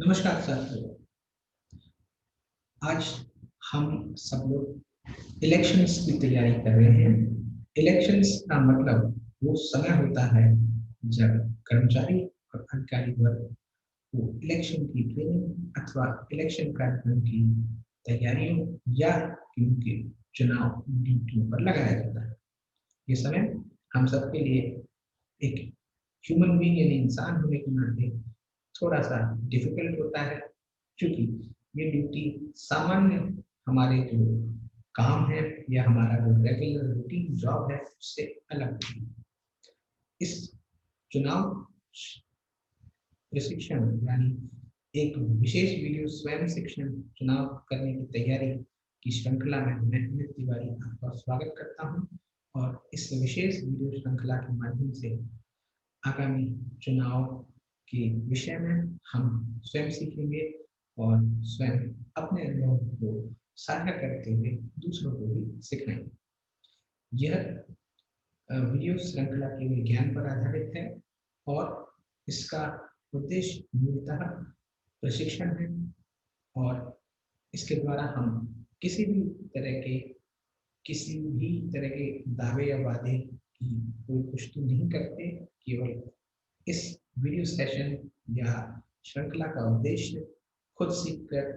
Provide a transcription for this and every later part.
नमस्कार साथियों। आज हम सब लोग इलेक्शंस की तैयारी कर रहे हैं। इलेक्शंस का मतलब वो समय होता है जब कर्मचारी और अधिकारी वर्ग वो इलेक्शन की ट्रेनिंग अथवा इलेक्शन कार्यक्रम की तैयारियों या उनके चुनाव ड्यूटियों पर लगाया जाता है। ये समय हम सबके लिए एक ह्यूमन बीइंग यानी इंसान होने के नाते थोड़ा-सा डिफ़िकल्ट होता है, क्योंकि ये ड्यूटी सामान्य हमारे जो काम है या हमारा जो रेगुलर रूटीन जॉब है, उससे अलग होती है। इस चुनाव प्रशिक्षण यानी एक विशेष वीडियो स्वयं शिक्षण चुनाव करने की तैयारी की श्रृंखला में मैं अमित तिवारी आपका स्वागत करता हूँ और इस विशेष वीडियो श्रृंखला के माध्यम से आगामी चुनाव के विषय में हम स्वयं सीखेंगे और स्वयं अपने अनुभव को साझा करते हुए दूसरों को भी सिखाएंगे। यह वीडियो श्रृंखला केवल ज्ञान पर आधारित है और इसका उद्देश्य मूलतः प्रशिक्षण है और इसके द्वारा हम किसी भी तरह के किसी भी तरह के दावे या वादे की कोई पुष्टि नहीं करते। केवल इस वीडियो सेशन या श्रृंखला का उद्देश्य खुद सीखकर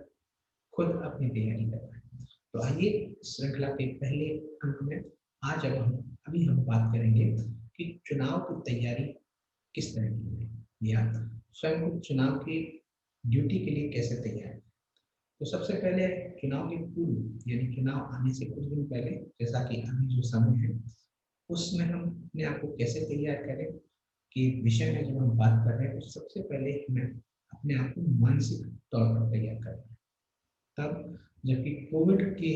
खुद अपनी तैयारी करना है। तो आइए श्रृंखला के पहले अंक में आज अब हम अभी हम बात करेंगे कि चुनाव की तैयारी किस तरह की है या स्वयं को चुनाव की ड्यूटी के लिए कैसे तैयार करें। तो सबसे पहले चुनाव के पूर्व यानी चुनाव आने से कुछ दिन पहले, जैसा कि अभी जो समय है उसमें हम अपने आप को कैसे तैयार करें कि विषय में जब हम बात कर रहे हैं तो सबसे पहले हमें अपने आप को मानसिक तौर पर तैयार करना है। तब जबकि कोविड के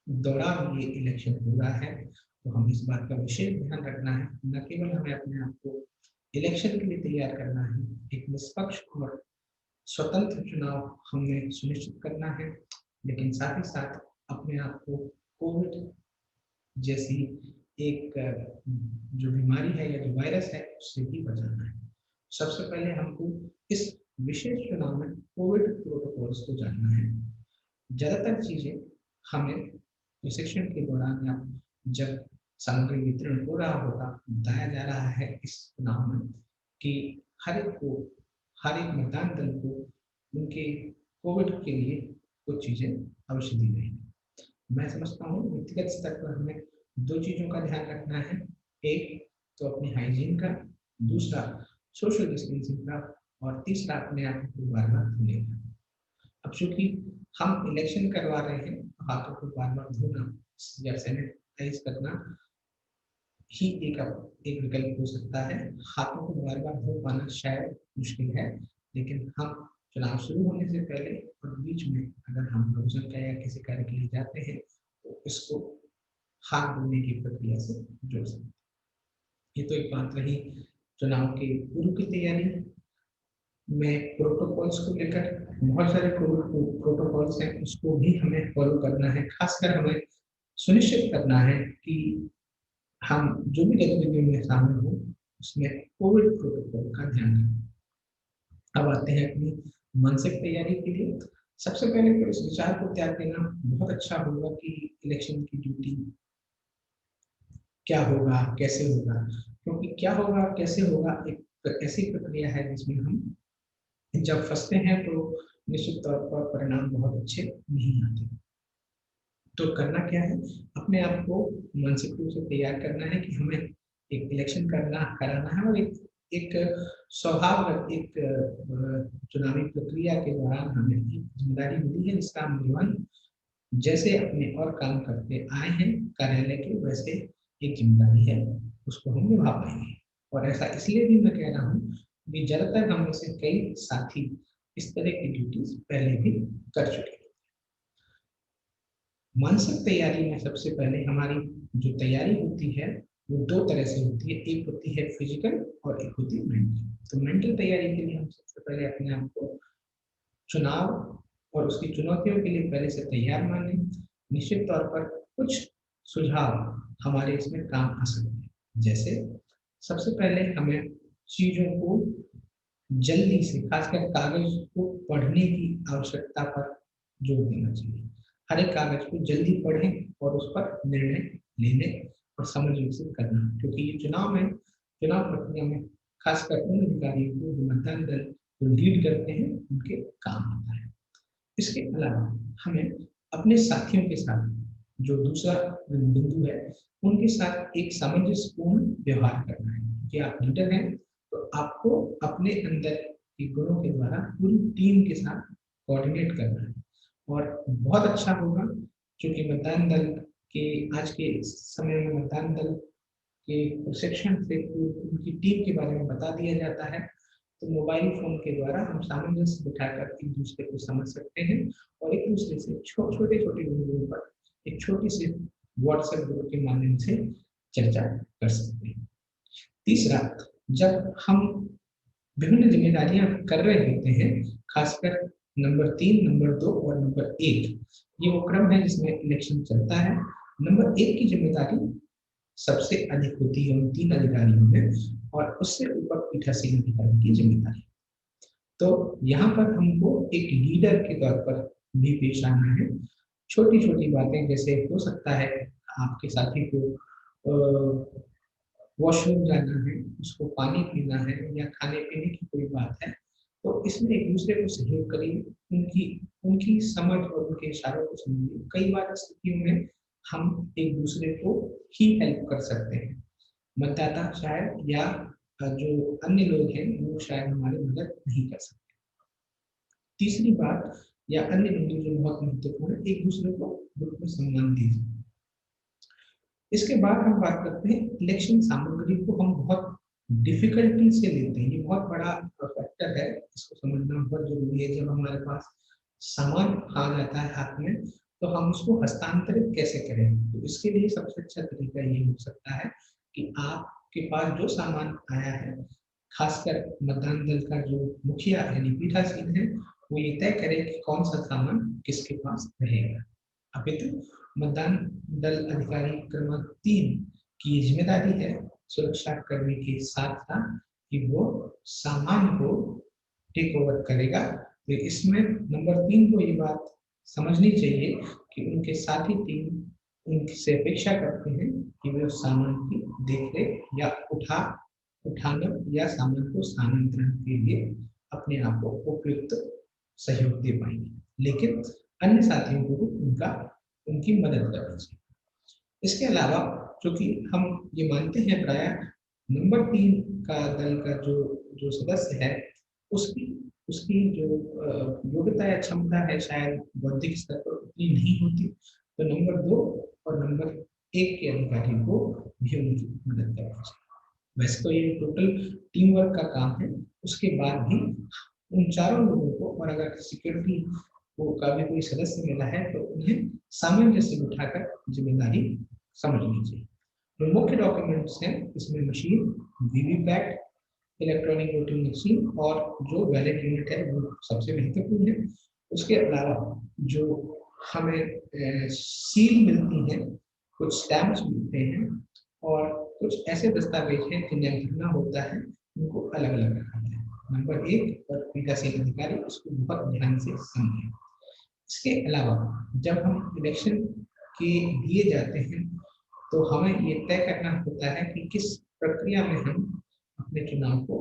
दौरान ये इलेक्शन हो रहा है तो हम इस बात का विशेष ध्यान रखना है, न केवल हमें अपने आप को इलेक्शन के लिए तैयार करना है, एक निष्पक्ष और स्वतंत्र चुनाव हमें सुनिश्चित करना है, लेकिन साथ ही साथ अपने आप को कोविड जैसी एक जो बीमारी है या जो वायरस है उससे भी बचाना है। सबसे पहले हमको इस विशेष चुनाव में कोविड प्रोटोकॉल्स को जानना है। ज़्यादातर चीज़ें हमें प्रशिक्षण के दौरान या जब सामग्री वितरण हो रहा होगा बताया जा रहा है इस चुनाव में कि हर एक को हर एक मतदान दल को उनके कोविड के लिए कुछ चीज़ें अवश्य दी गई। मैं समझता हूँ व्यक्तिगत स्तर पर हमें 2 चीज़ों का ध्यान रखना है। एक तो अपनी हाइजीन का, दूसरा सोशल डिस्टेंसिंग का और तीसरा अपने आप को बार-बार धोने का। अब चूँकि हम इलेक्शन करवा रहे हैं, तो हाथों को बार-बार धोना या सैनिटाइज़ करना ही एक विकल्प हो सकता है। हाथों को बार-बार धो पाना शायद मुश्किल है, लेकिन हम चुनाव शुरू होने से पहले और बीच में अगर हम भोजन का या किसी कार्य के लिए जाते हैं, तो इसको हाथ धोने की प्रक्रिया से जोड़ सकते हैं। ये तो एक बात रही चुनाव के पूर्व की तैयारी में प्रोटोकॉल्स को लेकर। बहुत सारे प्रोटोकॉल्स हैं, उसको भी हमें फॉलो करना है। खासकर हमें सुनिश्चित करना है कि हम जो भी गतिविधियों में शामिल हों, उसमें कोविड प्रोटोकॉल का ध्यान रखें। अब आते हैं अपनी मानसिक तैयारी के लिए। सबसे पहले तो इस विचार को त्याग देना बहुत अच्छा होगा कि इलेक्शन की ड्यूटी क्या होगा, कैसे होगा? क्योंकि क्या होगा, कैसे होगा एक ऐसी प्रक्रिया है जिसमें हम जब फँसते हैं तो निश्चित तौर पर परिणाम बहुत अच्छे नहीं आते। तो करना क्या है, अपने आप को मानसिक रूप से तैयार करना है कि हमें एक इलेक्शन कराना है और एक एक स्वभाव एक चुनावी प्रक्रिया के दौरान हमें एक ज़िम्मेदारी मिली है जिसका हम निर्वहन जैसे अपने और काम करते आए हैं कार्यालय के, वैसे एक ज़िम्मेदारी है, उसको हम निभा पाएँगे। और ऐसा इसलिए भी मैं कह रहा हूँ कि ज़्यादातर हम में से कई साथी इस तरह की ड्यूटीज़ पहले भी कर चुके हैं। मानसिक तैयारी में सबसे पहले हमारी जो तैयारी होती है, वो 2 तरह से होती है। एक होती है फिज़िकल और एक होती है मेंटल। तो मेंटल तैयारी के लिए हम सबसे पहले अपने आप को चुनाव और उसकी चुनौतियों के लिए पहले से तैयार मानें। निश्चित तौर पर कुछ सुझाव हमारे इसमें काम आ सकते हैं। जैसे सबसे पहले हमें चीज़ों को जल्दी से खासकर कागज को पढ़ने की आवश्यकता पर जोर देना चाहिए। हर एक कागज को जल्दी पढ़ें और उस पर निर्णय लेने और समझ विकसित करना, क्योंकि ये चुनाव प्रक्रिया में खासकर उन अधिकारियों को जो मतदान दल को लीड करते हैं उनके काम आता है। इसके अलावा हमें अपने साथियों के साथ, जो दूसरा बिंदु है, उनके साथ एक सामंजस्यपूर्ण व्यवहार करना है कि आप लीडर हैं तो आपको अपने अंदर के गुणों के द्वारा पूरी टीम के साथ कोऑर्डिनेट करना है। और बहुत अच्छा होगा क्योंकि मतदान दल के आज के समय में मतदान दल के प्रशिक्षण से उनकी टीम के बारे में बता दिया जाता है, तो मोबाइल फोन के द्वारा हम सामंजस्य बिठाकर एक दूसरे को समझ सकते हैं और एक दूसरे से छोटे छोटे बिंदुओं पर एक छोटी सी व्हाट्सएप ग्रुप के माध्यम से चर्चा कर सकते हैं। तीसरा, जब हम विभिन्न जिम्मेदारियां कर रहे होते हैं, खासकर नंबर 3, नंबर 2 और नंबर 1, ये वो क्रम है जिसमें इलेक्शन चलता है। नंबर 1 की जिम्मेदारी सबसे अधिक होती है उन 3 अधिकारियों में और उससे ऊपर पीठासीन अधिकारी की जिम्मेदारी। तो यहाँ पर हमको एक लीडर के तौर पर भी पेश आना है। छोटी छोटी बातें, जैसे हो सकता है आपके साथी को वॉशरूम जाना है, उसको पानी पीना है या खाने पीने की कोई बात है, तो इसमें एक दूसरे को सहयोग करिए, उनकी उनकी समझ और उनके इशारों को समझिए। कई बार स्थितियों में हम एक दूसरे को ही हेल्प कर सकते हैं, मतदाता शायद या जो अन्य लोग हैं वो शायद हमारी मदद नहीं कर सकते। तीसरी बात या अन्य बिंदु जो बहुत महत्वपूर्ण है, एक दूसरे को ग्रुप में सम्मान दीजिए। इसके बाद हम बात करते हैं इलेक्शन सामग्री को हम बहुत डिफिकल्टी से लेते हैं। ये बहुत बड़ा फैक्टर है, इसको समझना बहुत जरूरी है। जब हमारे पास सामान आ जाता है हाथ में, तो हम उसको हस्तांतरित कैसे करें। तो इसके लिए सबसे अच्छा तरीका ये हो सकता है कि आपके पास जो सामान आया है, खासकर मतदान दल का जो मुखिया यानी पीठासीन है, वो ये तय करे कि कौन सा सामान किसके पास रहेगा। अपितु मतदान दल अधिकारी क्रमांक 3 की जिम्मेदारी है सुरक्षा करने के साथ साथ कि वो सामान को टेक ओवर करेगा। तो इसमें नंबर 3 को ये बात समझनी चाहिए कि उनके साथी टीम उनसे अपेक्षा करते हैं कि वे उस सामान की देखरेख या उठाना या सामान को स्थानांतरण के लिए अपने आप को उपयुक्त सहयोग दे पाएंगे, लेकिन अन्य साथियों को भी उनकी मदद करनी चाहिए। इसके अलावा चूंकि हम ये मानते हैं प्राय नंबर 3 का दल का जो जो सदस्य है, उसकी उसकी जो योग्यता या क्षमता है शायद बौद्धिक स्तर पर उतनी नहीं होती, तो नंबर 2 और नंबर 1 के अधिकारी को भी उनकी मदद करनी चाहिए। वैसे तो ये टोटल टीम वर्क का काम है, उसके बाद भी उन चारों लोगों को, और अगर सिक्योरिटी को का भी कोई सदस्य मिला है तो उन्हें सामंजस्य बिठाकर जिम्मेदारी समझनी चाहिए। जो मुख्य डॉक्यूमेंट्स हैं इसमें machine, VVPAT, electronic voting machine और जो बैलेट यूनिट है वो सबसे महत्वपूर्ण है। उसके अलावा जो हमें सील मिलती है, कुछ स्टैम्प्स मिलते हैं और कुछ ऐसे दस्तावेज हैं जिन्हें भरना होता है, उनको अलग अलग रखा जाए। नंबर 1 और पीठासीन अधिकारी उसको बहुत ध्यान से समझें। इसके अलावा जब हम इलेक्शन के लिए जाते हैं तो हमें ये तय करना होता है कि किस प्रक्रिया में हम अपने चुनाव को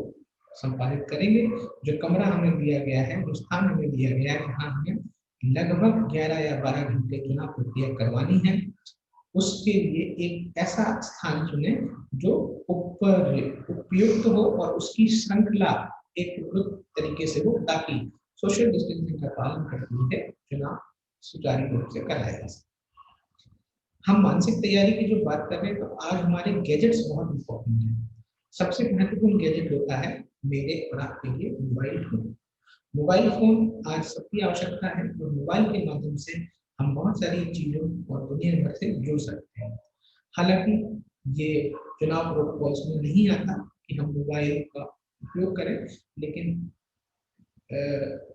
संपादित करेंगे। जो कमरा हमें दिया गया है, जो स्थान हमें दिया गया है, जहाँ हमें लगभग 11 या 12 घंटे चुनाव प्रक्रिया करवानी है, उसके लिए एक ऐसा स्थान चुने जो उपयुक्त हो और उसकी श्रृंखला एक उपयुक्त तरीके से हो, ताकि सोशल डिस्टेंसिंग का पालन करते हुए चुनाव सुचारू रूप से कराया जा सके। हम मानसिक तैयारी की जो बात कर रहे हैं, तो आज हमारे गैजेट्स बहुत इंपॉर्टेंट हैं। सबसे महत्वपूर्ण गैजेट होता है मेरे और आपके लिए मोबाइल फोन। मोबाइल फोन आज सबकी आवश्यकता है और मोबाइल के माध्यम से हम बहुत सारी चीजों और दुनिया भर से जुड़ सकते हैं। हालांकि ये चुनाव प्रोटोकॉल्स में नहीं आता कि हम मोबाइल का उपयोग करें, लेकिन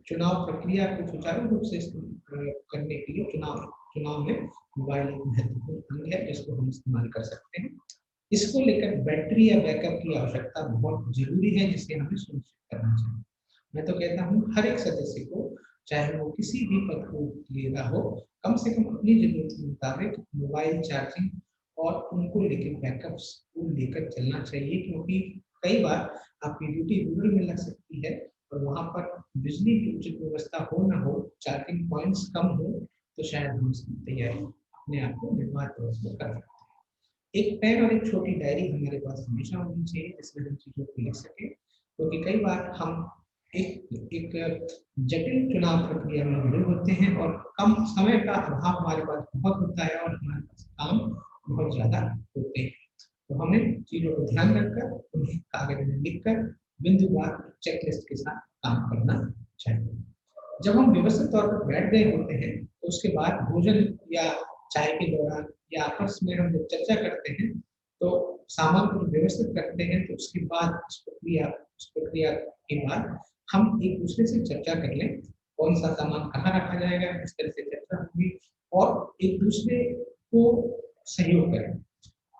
चुनाव प्रक्रिया को सुचारू रूप से करने के लिए चुनाव में मोबाइल एक महत्वपूर्ण अंग है जिसको हम इस्तेमाल कर सकते हैं। इसको लेकर बैटरी या बैकअप की आवश्यकता बहुत जरूरी है, जिसे हमें सुनिश्चित करना चाहिए। मैं तो कहता हूँ हर एक सदस्य को, चाहे वो किसी भी पद को ले रहा हो, कम से कम अपनी जरूरत के मुताबिक मोबाइल चार्जिंग और उनको लेकर बैकअप्स को लेकर चलना चाहिए, क्योंकि कई बार आपकी ड्यूटी रूरल में लग सकती है और वहाँ पर बिजली की उचित व्यवस्था हो ना हो, चार्जिंग पॉइंट्स कम हो, तो शायद हम इसकी तैयारी अपने आप को निर्बाध तौर पर कर सकते हैं। एक पेन और एक छोटी डायरी हमारे पास हमेशा होनी चाहिए, जिसमें हम चीज़ों को लिख सकें, क्योंकि कई बार हम एक एक जटिल चुनाव प्रक्रिया में जुड़े होते हैं और कम समय का अभाव हमारे पास बहुत होता है और हमारे पास काम बहुत ज़्यादा होते हैं। तो हमें चीज़ों को ध्यान रखकर उन्हें कागज में लिखकर बिंदुवार चेकलिस्ट के साथ काम करना चाहिए। जब हम व्यवस्थित तौर पर बैठ गए होते हैं, तो उसके बाद भोजन या चाय के दौरान या आपस में हम जब चर्चा करते हैं, तो सामान को व्यवस्थित करते हैं, तो उसके बाद उस प्रक्रिया के बाद हम एक दूसरे से चर्चा कर लें, कौन सा सामान कहाँ रखा जाएगा, किस तरह से चर्चा होगी और एक दूसरे को सहयोग करें।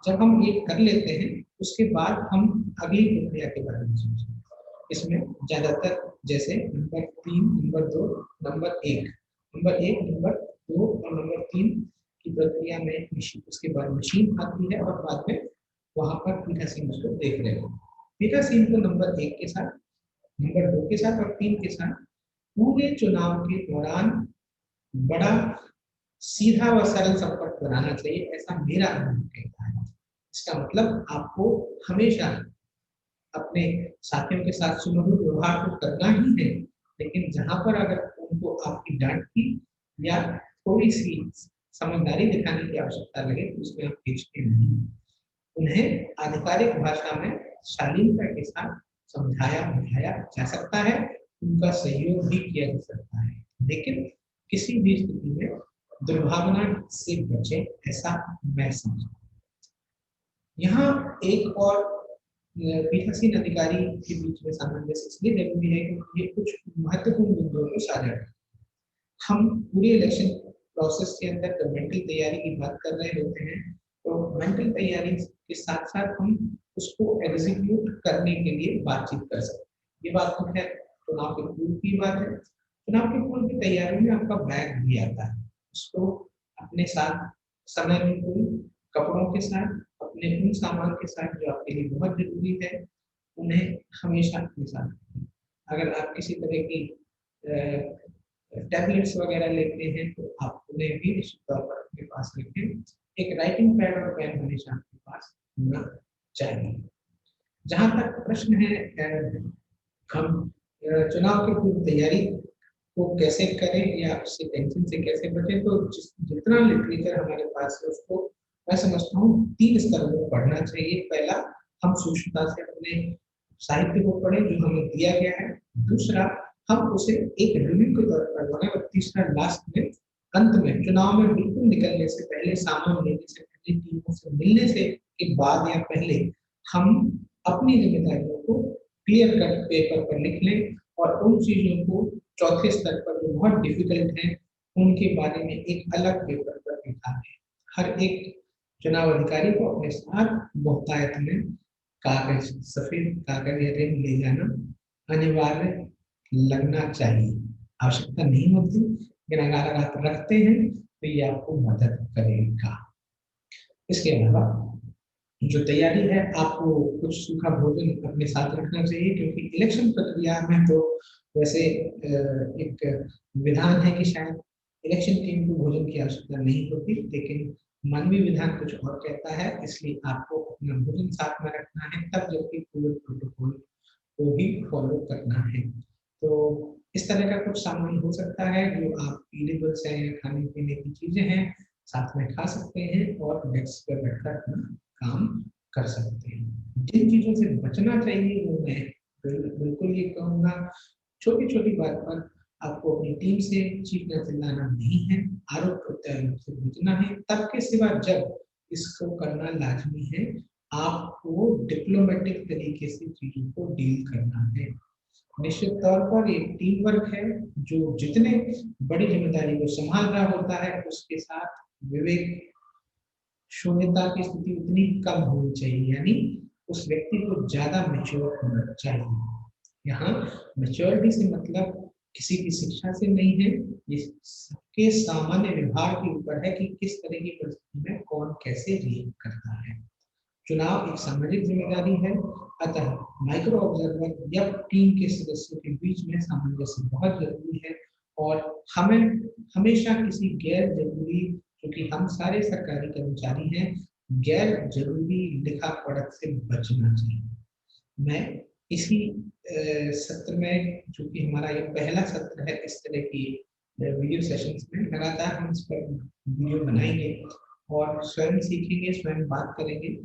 जब हम ये कर लेते हैं, उसके बाद हम अगली प्रक्रिया के बारे में सोचें। इसमें ज़्यादातर जैसे नंबर 3, नंबर 2, नंबर 2 और नंबर 3 की प्रक्रिया में मशीन, उसके बाद मशीन आती है और बाद में वहाँ पर पीठासीन उसको देख रहे हो। पीठासीन को नंबर 1 के साथ, नंबर 2 के साथ और 3 के साथ पूरे चुनाव के दौरान बड़ा सीधा व सरल संपर्क बनाना चाहिए, ऐसा मेरा अनुभव कहता है। इसका मतलब आपको हमेशा अपने साथियों के साथ सुमधुर व्यवहार तो करना ही है, लेकिन जहाँ पर अगर उनको आपकी डांट की या थोड़ी सी समझदारी दिखाने की आवश्यकता लगे, तो उसमें आप हिचके नहीं। उन्हें आधिकारिक भाषा में शालीनता के साथ समझाया बुझाया जा सकता है, उनका सहयोग भी किया जा सकता है, लेकिन किसी भी स्थिति में दुर्भावना से बचे, ऐसा मैं समझता हूँ। यहाँ एक और पीठासीन अधिकारी के बीच में सामंजस्य इसलिए जरूरी है क्योंकि ये कुछ महत्वपूर्ण मुद्दों को साझा करते हैं। हम पूरे इलेक्शन प्रोसेस के अंदर जब मेंटल तैयारी की बात कर रहे होते हैं, तो मेंटल तैयारी के साथ साथ हम उसको एग्जीक्यूट करने के लिए बातचीत कर सकते हैं। ये बात तो खैर चुनाव के पूर्व की बात है। चुनाव के पूर्व की तैयारी में आपका बैग भी आता है, उसको अपने साथ समय अनुकूल कपड़ों के साथ, अपने उन सामान के साथ जो आपके लिए बहुत जरूरी है, उन्हें हमेशा अपने साथ रखें। अगर आप किसी तरह की टैबलेट्स वगैरह लेते हैं, तो आप उन्हें भी निश्चित तौर पर अपने पास रखें। एक राइटिंग पैड और पेन हमेशा आपके पास होना चाहिए। जहाँ तक प्रश्न है हम चुनाव की पूर्व तैयारी को कैसे करें या उससे टेंशन से कैसे बचें, तो जितना लिटरेचर हमारे पास है उसको मैं समझता हूँ 3 स्तरों में पढ़ना चाहिए। पहला, हम सूक्ष्मता से अपने साहित्य को पढ़ें जो हमें दिया गया है। दूसरा, हम उसे एक रिव्यू के तौर पर पढ़ें और तीसरा, लास्ट में अंत में चुनाव में बिल्कुल निकलने से पहले, सामान लेने से पहले, टीमों से मिलने से के बाद या पहले हम अपनी जिम्मेदारियों को क्लियर कट पेपर पर लिख लें और उन चीजों को चौथे स्तर पर जो बहुत डिफिकल्ट है उनके बारे में एक अलग पेपर पर लिखा है। हर एक चुनाव अधिकारी को अपने साथ बहुतायत में कागज, सफेद कागज या पेन ले जाना अनिवार्य लगना चाहिए। आवश्यकता नहीं होती, लेकिन अगर आप रखते हैं तो ये आपको मदद करेगा। इसके अलावा जो तैयारी है, आपको कुछ सूखा भोजन अपने साथ रखना चाहिए, क्योंकि इलेक्शन प्रक्रिया में तो वैसे एक विधान है कि शायद इलेक्शन टीम को भोजन की आवश्यकता नहीं होती, लेकिन मानवीय विधान कुछ और कहता है, इसलिए आपको अपना भोजन साथ में रखना है, तब जबकि कोविड प्रोटोकॉल को भी फॉलो करना है। तो इस तरह का कुछ सामान हो सकता है जो आप ईडेबल्स हैं, खाने पीने की चीजें हैं, साथ में खा सकते हैं और डेस्क पर बैठकर अपना काम कर सकते हैं। जिन चीजों से बचना चाहिए वो मैं बिल्कुल ये कहूँगा, छोटी छोटी बात पर आपको अपनी टीम से चीखना चिल्लाना नहीं है, आरोप प्रत्यारोप से बचना है, तब के सिवा जब इसको करना लाजमी है, आपको डिप्लोमेटिक तरीके से चीजों को डील करना है। निश्चित तौर पर ये टीम वर्क है, जो जितने बड़ी जिम्मेदारी को संभाल रहा होता है उसके साथ विवेक शून्यता की स्थिति उतनी कम होनी चाहिए, यानी उस व्यक्ति को ज्यादा मैच्योर होना चाहिए। यहाँ मैच्योरिटी से मतलब किसी की शिक्षा से नहीं है, ये सबके सामान्य व्यवहार के ऊपर है कि किस तरह की परिस्थिति में कौन कैसे रिएक्ट करता है। चुनाव एक सामाजिक जिम्मेदारी है, अतः माइक्रो ऑब्जर्वर या टीम के सदस्यों के बीच में सामंजस्य बहुत जरूरी है और हमें हमेशा किसी गैर जरूरी, क्योंकि हम सारे सरकारी कर्मचारी हैं, गैर जरूरी लिखा पढ़त से बचना चाहिए। मैं इसी सत्र में, चूंकि हमारा ये पहला सत्र है इस तरह की वीडियो सेशंस में, लगातार हम इस पर वीडियो बनाएंगे और स्वयं सीखेंगे, स्वयं बात करेंगे।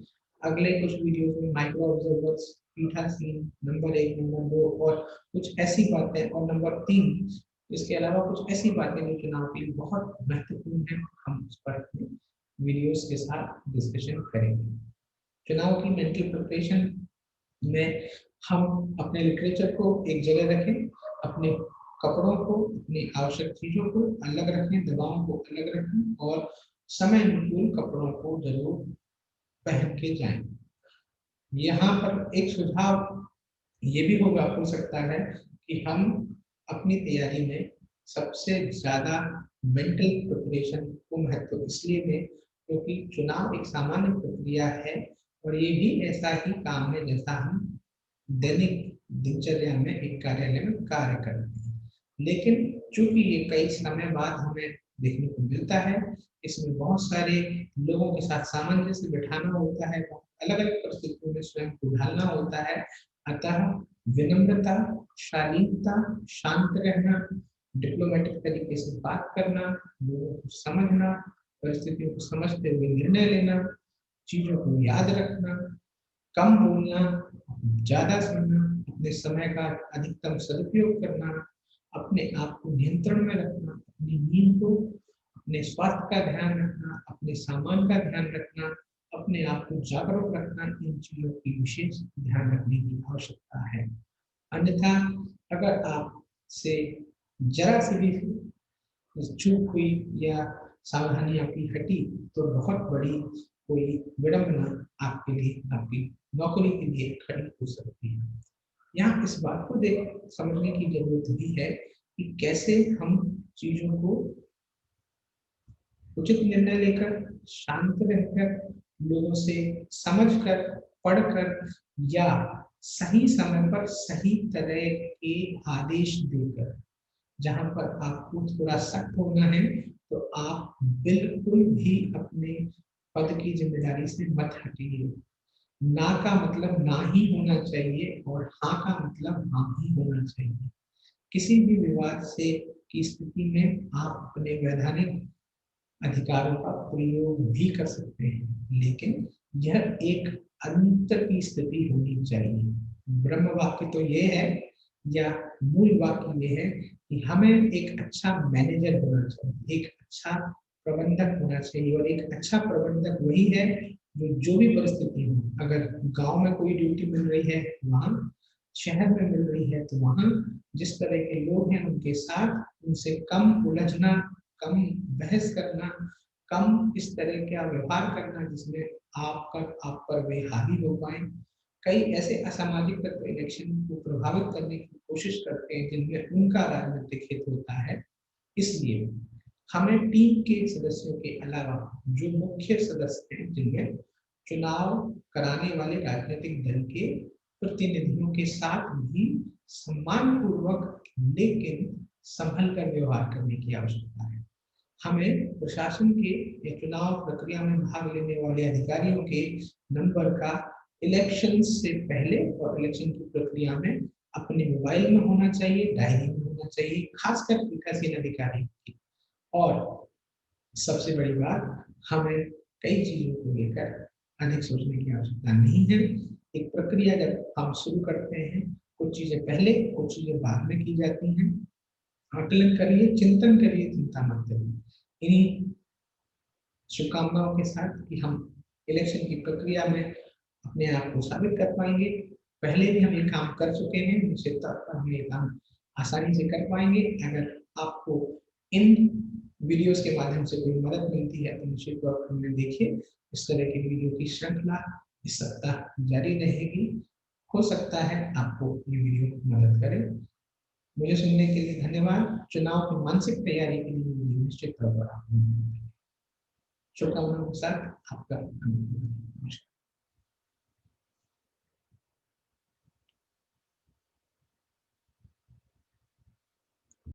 अगले कुछ वीडियो में माइक्रो ऑब्जर्वर्स, पीठासीन, नंबर 1, नंबर 2 और कुछ ऐसी बातें, और नंबर 3 इसके अलावा कुछ ऐसी बातें जो चुनाव के लिए बहुत महत्वपूर्ण है, हम उस पर अपने वीडियोस के साथ डिस्कशन करेंगे। चुनाव की मेंटल प्रिपरेशन में हम अपने लिटरेचर को एक जगह रखें, अपने कपड़ों को, अपनी आवश्यक चीजों को अलग रखें, दवाओं को अलग रखें और समय अनुकूल कपड़ों को जरूर पहन के जाएं। यहाँ पर एक सुझाव ये भी हो सकता है कि हम अपनी तैयारी में सबसे ज्यादा मेंटल प्रिपरेशन को महत्व इसलिए दें क्योंकि चुनाव एक सामान्य प्रक्रिया है और ये भी ऐसा ही काम है जैसा हम दैनिक दिनचर्या में एक कार्यालय में कार्य करते हैं। लेकिन चूंकि ये कई समय बाद हमें देखने को मिलता है, इसमें बहुत सारे लोगों के साथ सामंजस्य बिठाना होता है, अलग अलग परिस्थितियों में स्वयं को ढालना होता है। अतः विनम्रता, शालीनता, शांत रहना, डिप्लोमेटिक तरीके से बात करना, लोगों को समझना, परिस्थितियों को समझते हुए निर्णय लेना, चीजों को याद रखना, कम बोलना, ज्यादा सुनना, अपने समय का अधिकतम सदुपयोग करना, अपने आप को नियंत्रण में रखना, अपनी नींद को, अपने स्वास्थ्य का ध्यान रखना, अपने सामान का ध्यान रखना, अपने आप को जागरूक रखना, इन चीजों की विशेष ध्यान रखने की आवश्यकता है। अन्यथा अगर आप से जरा सी भी चूक हुई या सावधानी आपकी हटी तो बहुत बड़ी कोई विडंबना आपके लिए, आपकी नौकरी के लिए खड़ी हो सकती है। यहाँ इस बात को देख समझने की जरूरत भी है कि कैसे हम चीजों को उचित निर्णय लेकर, शांत रहकर, लोगों से समझकर, पढ़कर या सही समय पर सही तरह के आदेश देकर, जहां पर आपको थोड़ा सख्त होना है तो आप बिल्कुल भी अपने पद की जिम्मेदारी से मत हटिए। ना का मतलब ना ही होना चाहिए और हाँ का मतलब हाँ ही होना चाहिए। किसी भी विवाद से की स्थिति में आप अपने वैधानिक अधिकारों का प्रयोग भी कर सकते हैं, लेकिन यह एक अंतर की स्थिति होनी चाहिए। ब्रह्म वाक्य तो ये है या मूल वाक्य ये है कि हमें एक अच्छा मैनेजर होना चाहिए, एक अच्छा प्रबंधक होना चाहिए और एक अच्छा प्रबंधक वही है जो भी परिस्थिति हो, अगर गांव में कोई ड्यूटी मिल रही है वहां, शहर में मिल रही है तो वहां जिस तरह के लोग हैं उनके साथ, उनसे कम उलझना, कम बहस करना, कम इस तरह का व्यवहार करना जिसमें आप पर वे हावी हो पाए। कई ऐसे असामाजिक तत्व इलेक्शन को प्रभावित करने की कोशिश करते हैं जिनमें उनका राजनीतिक हित होता है। इसलिए हमें टीम के सदस्यों के अलावा जो मुख्य सदस्य हैं, जिनमें चुनाव कराने वाले राजनीतिक दल के प्रतिनिधियों के साथ भी सम्मान पूर्वक लेकिन संभल कर व्यवहार करने की आवश्यकता है। हमें प्रशासन के या चुनाव प्रक्रिया में भाग लेने वाले अधिकारियों के नंबर का इलेक्शन से पहले और इलेक्शन की प्रक्रिया में अपने मोबाइल में होना चाहिए, डायरी में होना चाहिए, खासकर पीठासीन अधिकारी की। और सबसे बड़ी बात, हमें कई चीजों को लेकर अधिक सोचने की आवश्यकता नहीं है। एक प्रक्रिया जब हम शुरू करते हैं, कुछ चीजें पहले, कुछ चीजें बाद में की जाती हैं। आकलन करिए, चिंतन करिए, चिंता मत करिए। इन्हीं शुभकामनाओं के साथ कि हम इलेक्शन की प्रक्रिया में अपने आप को साबित कर पाएंगे। पहले भी हम ये काम कर चुके हैं, निश्चित तौर पर हम ये काम आसानी से कर पाएंगे। अगर आपको इन वीडियोस के माध्यम से कोई मदद मिलती है तो निश्चित तौर पर हमें देखिए, इस तरह की वीडियो की श्रृंखला इस सप्ताह जारी रहेगी। हो सकता है आपको ये वीडियो मदद करे। मुझे सुनने के लिए धन्यवाद। चुनाव की मानसिक तैयारी के लिए निश्चित तौर पर आप शुभकामनाओं के साथ आपका